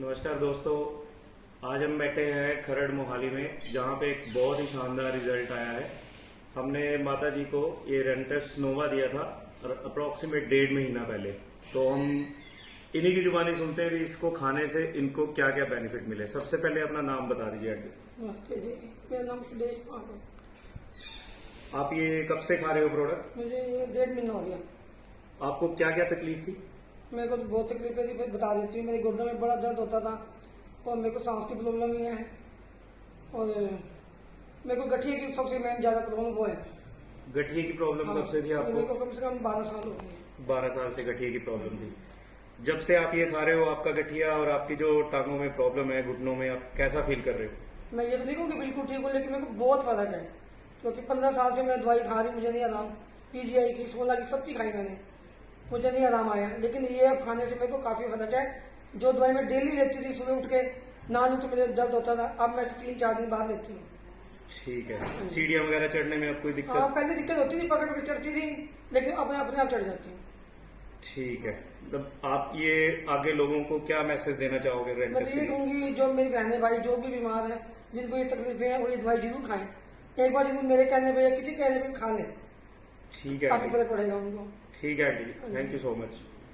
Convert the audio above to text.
नमस्कार दोस्तों। आज हम बैठे हैं खरड़ मोहाली में, जहां पे एक बहुत ही शानदार रिजल्ट आया है। हमने माता जी को ये रेंटस नोवा दिया था अप्रोक्सीमेट 1.5 महीना पहले। तो हम इन्हीं की जुबानी सुनते हैं कि इसको खाने से इनको क्या क्या बेनिफिट मिले। सबसे पहले अपना नाम बता दीजिए आंटी। नमस्ते जी, मेरा नाम सुदेश पाल है। आप ये कब से खा रहे हो प्रोडक्ट? मुझे ये 1.5 महीना हो गया। आपको क्या क्या तकलीफ थी? मेरे को तो बहुत तकलीफें थी, बता देती हूँ। मेरे घुटनों में बड़ा दर्द होता था और मेरे को सांस की प्रॉब्लम भी है और मेरे को गठिया की सबसे मेन ज्यादा प्रॉब्लम वो है। गठिए की प्रॉब्लम कब से थी आपको? मेरे को कम से कम 12 साल हो गए। 12 साल से गठिए की प्रॉब्लम थी। जब से आप ये खा रहे हो, आपका गठिया और आपकी जो टांगों में प्रॉब्लम है, घुटनों में, आप कैसा फील कर रहे हो? मैं ये तो नहीं कहूँगी बिल्कुल ठीक हूँ, लेकिन मेरे को बहुत फर्क है क्योंकि 15 साल से मैं दवाई खा रही हूँ, मुझे नहीं आराम। पीजीआई की, 16 की, सबकी खाई मैंने, मुझे नहीं आराम आया। लेकिन ये अब खाने से मेरे को काफी फर्क है। जो दवाई मैं डेली लेती थी, सुबह उठ के ना लूँ तो मेरे दर्द होता था, अब मैं 3-4 दिन बाद लेती हूँ। ठीक है। सीढ़ियाँ वगैरह चढ़ने में अब कोई दिक्कत? हाँ, पहले दिक्कत होती थी, पकड़ के चढ़ती थी, लेकिन अपने अपने आप चढ़ जाती हूँ। ठीक है। मतलब आप ये आगे लोगों को क्या मैसेज देना चाहोगे मैं रेंटस तो के ये लिए? कहूंगी, जो मेरी बहनें भाई जो भी बीमार है, जिनको ये तकलीफें हैं, वो ये दवाई जरूर खाएं। एक बार जरूर मेरे कहने पे या किसी कहने पे खा लें, ठीक है काफी आंटी। फर्क पड़ेगा उनको। ठीक है aunty, thank you so much.